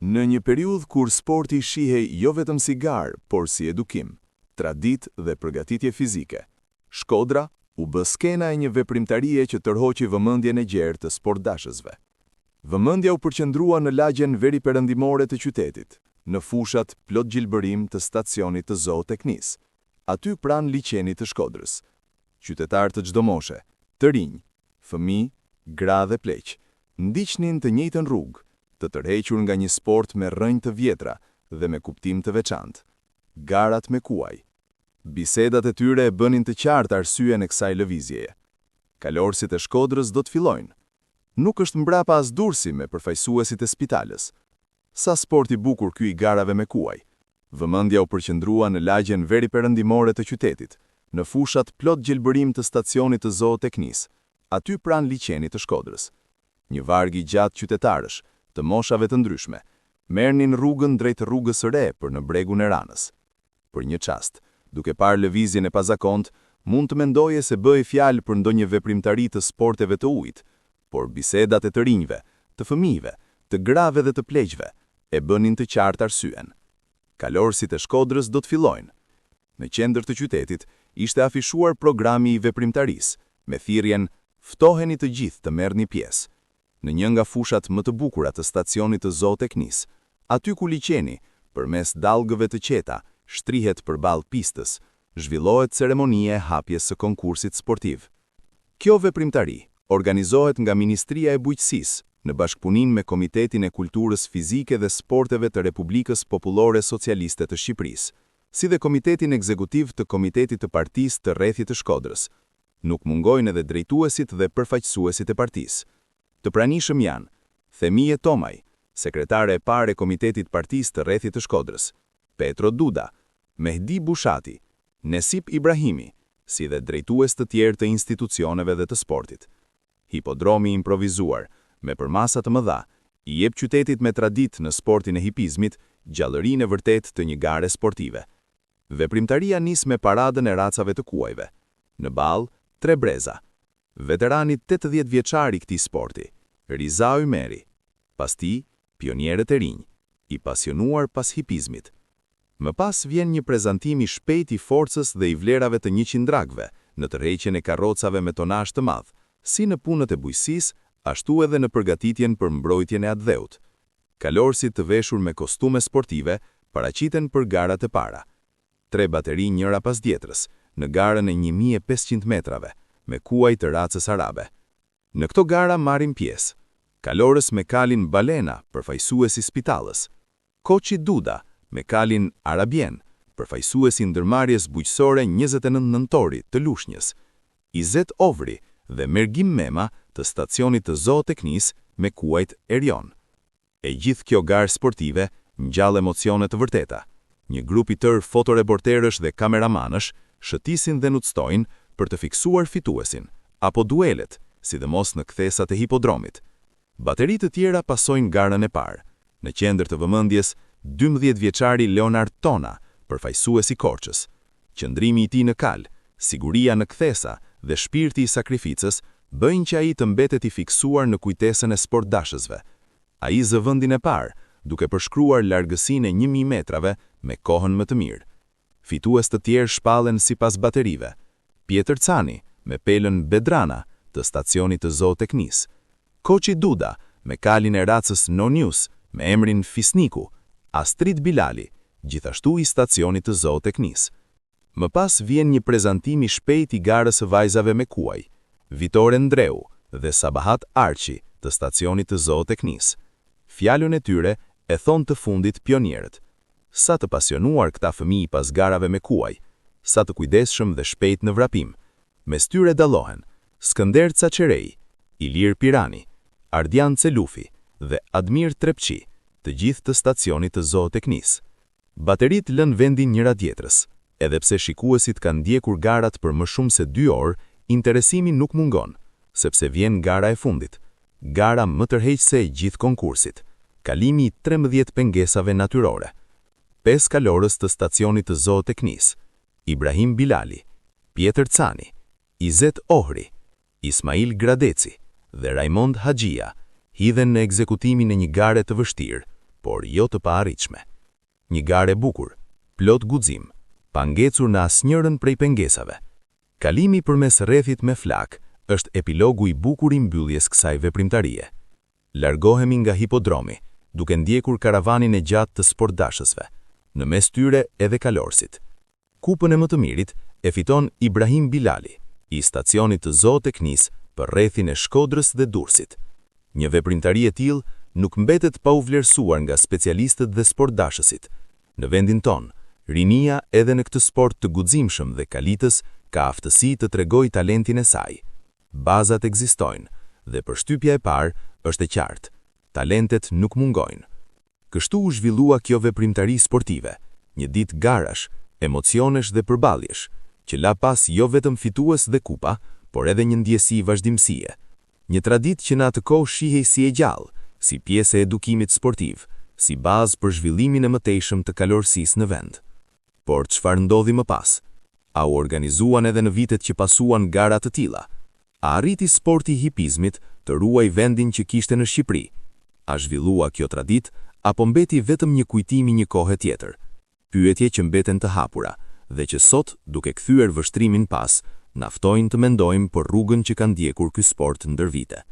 Në një periudhë kur sporti shihej jo vetëm si garë, por si edukim, traditë dhe përgatitje fizike, Shkodra u bë skena e një veprimtarie që tërhoqi vëmendjen e gjerë të sportdashësve. Vëmendja u përqendrua në lagjen veriperëndimore të qytetit, në fushat plot gjilbërim të stacionit të zooteknisë, aty pranë liçenit të Shkodrës. Qytetarë të çdo moshe, të rinj, fëmijë, gra dhe pleq, ndiqnin të njëjtën rrugë, të tërhequr nga një sport me rrënjë të vjetra dhe me kuptim të veçantë. Garat me kuaj. Bisedat e tyre e bënin të qartë arsyen e kësaj lëvizjeje. Kalorësit e Shkodrës do të fillojnë. Nuk është mbrapa as Durrësi me përfaqësuesit e Spitalës. Sa sport i bukur ky i garave me kuaj. Vëmendja u përqendrua në lagjen veriperëndimore të qytetit, në fushat plot gjelbërim të stacionit të zooteknisë, aty pranë liçenit të Shkodrës. Një varg i gjatë qytetarësh, të moshave të ndryshme, merrnin rrugën drejt rrugës së re për në bregun e Ranës. Për një çast, duke parë lëvizjen e pazakont, mund të mendoje se bëhej fjalë për ndonjë veprimtari të sporteve të ujit, por bisedat e të rinjve, të fëmijëve, të grave dhe të pleqve e bënin të qartë arsyen. Kalorësit e Shkodrës do të fillojnë. Në qendër të qytetit ishte afishuar programi i veprimtarisë, me thirrjen "Ftoheni të gjithë të merrni pjesë" në një nga fushat më të bukura të stacionit të zooteknisë, aty ku liçeni, përmes dallgëve të qeta, shtrihet përballë pistës, zhvillohet ceremonia e hapjes së konkursit sportiv. Kjo veprimtari organizohet nga Ministria e Bujqësisë, në bashkëpunim me Komitetin e Kulturës Fizike dhe Sporteve të Republikës Popullore Socialiste të Shqipërisë, si dhe Komitetin Ekzekutiv të Komitetit të Partisë të Rrethit të Shkodrës. Nuk mungojnë edhe drejtuesit dhe përfaqësuesit e partisë. Të pranishëm janë Themije Tomaj, sekretare e parë e Komitetit Partisë të Rrethit të Shkodrës, Petro Duda, Mehdi Bushati, Nesip Ibrahimi, si dhe drejtues të tjerë të institucioneve dhe të sportit. Hipodromi improvizuar, me përmasa të mëdha, i jep qytetit me traditë në sportin e hipizmit gjallërinë e vërtet të një gare sportive. Veprimtaria nis me paradën e racave të kuajve. Në ball, 3 breza. Veteranit 80 vjeçar i këtij sporti, Riza Ymeri, pas tij, pionierët e rinj, i pasionuar pas hipizmit. Më pas vjen një prezantim i shpejt i forcës dhe i vlerave të 100 dragve në tërheqjen e karrocave me tonazh të madh, si në punët e bujqësisë, ashtu edhe në përgatitjen për mbrojtjen e atdheut. Kalorësit të veshur me kostume sportive paraqiten për garat e para. 3 bateri njëra pas tjetrës, në garën e 1500 metrave, me kuaj të racës arabe. Në këto gara marrin pjesë kalorës me kalin Balena, përfaqësuesi Spitalës, Koçi Duda, me kalin Arabien, përfaqësuesi ndërmarrjes bujqësore 29 nëntori të Lushnjës, Izet Ovri dhe Mergim Mema të stacionit të zooteknisë me kuajt Erion. E gjithë kjo garë sportive ngjall emocione të vërteta. Një grup i tërë fotoreporterësh dhe kameramanësh shëtisin dhe nutëstojnë për të fiksuar fituesin, apo duelet, sidomos në kthesat e hipodromit. Bateritë të tjera pasojnë garën e parë. Në qendër të vëmendjes, 12 vjeçari Leonard Tona, përfaqësuesi Korçës. Qëndrimi i tij në kal, siguria në kthesa dhe shpirti i sakrificës bëjnë që ai të mbetet i fiksuar në kujtesën e sportdashësve. Ai zë vendin e parë, duke përshkruar largësinë e 1000 metrave me kohën më të mirë. Fitues të tjerë shpallen sipas baterive. Pjetër Cani, me pelën Bedrana, të stacionit të zooteknisë. Koçi Duda, me kalin e racës No News, me emrin Fisniku. Astrid Bilali, gjithashtu i stacionit të zooteknisë. Më pas vjen një prezantim i shpejt i garës së vajzave me kuaj. Vitore Ndreu dhe Sabahat Arçi, të stacionit të zooteknisë. Fjalën e tyre e thon të fundit pionierët. Sa të pasionuar këta fëmijë pas garave me kuaj, sa të kujdesshëm dhe shpejt në vrapim. Mes tyre dallohen Skënder Caçerei, Ilir Pirani, Ardian Celufi dhe Admir Trepçi, të gjithë të stacionit të zooteknisë. Baterit lën vendin njëra tjetrës, edhe pse shikuesit kanë ndjekur garat për më shumë se 2 orë, interesimi nuk mungon, sepse vjen gara e fundit. Gara më tërheqëse e gjithë konkursit, kalimi i 13 pengesave natyrore. 5 kalorës të stacionit të zooteknisë, Ibrahim Bilali, Pjetër Cani, Izet Ohri, Ismail Gradeci dhe Raimond Haxhia, hidhen në ekzekutimin e një gare të vështirë, por jo të paarritshme. Një garë e bukur, plot guxim, pa ngecur në asnjërin prej pengesave. Kalimi përmes rrethit me flak është epilogu i bukur i mbylljes kësaj veprimtarie. Largohemi nga hipodromi, duke ndjekur karavanin e gjatë të sportdashësve, në mes tyre edhe kalorësit. Kupën e më të mirit e fiton Ibrahim Bilali, i stacionit të zooteknisë për rrethin e Shkodrës dhe Durrësit. Një veprimtari e tillë nuk mbetet pa u vlerësuar nga specialistët dhe sportdashësit. Në vendin ton, rinia edhe në këtë sport të guximshëm dhe kalitës ka aftësi të tregojë talentin e saj. Bazat ekzistojnë dhe përshtypja e parë është e qartë. Talentet nuk mungojnë. Kështu u zhvillua kjo veprimtari sportive, një ditë garash, emocionesh dhe përballjesh, që la pas jo vetëm fitues dhe kupa, por edhe një ndjesi vazhdimësie. Një traditë që në atë kohë shihej si e gjallë, si pjesë e edukimit sportiv, si bazë për zhvillimin e mëtejshëm të kalorësisë në vend. Por çfarë ndodhi më pas? A u organizuan edhe në vitet që pasuan gara të tilla? A arriti sporti i hipizmit të ruaj vendin që kishte në Shqipëri? A zhvillua kjo traditë apo mbeti vetëm një kujtim i një kohe tjetër? Pyetje që mbeten të hapura dhe që sot, duke kthyer vështrimin pas, na ftojnë të mendojmë për rrugën që ka ndjekur ky sport ndër vite.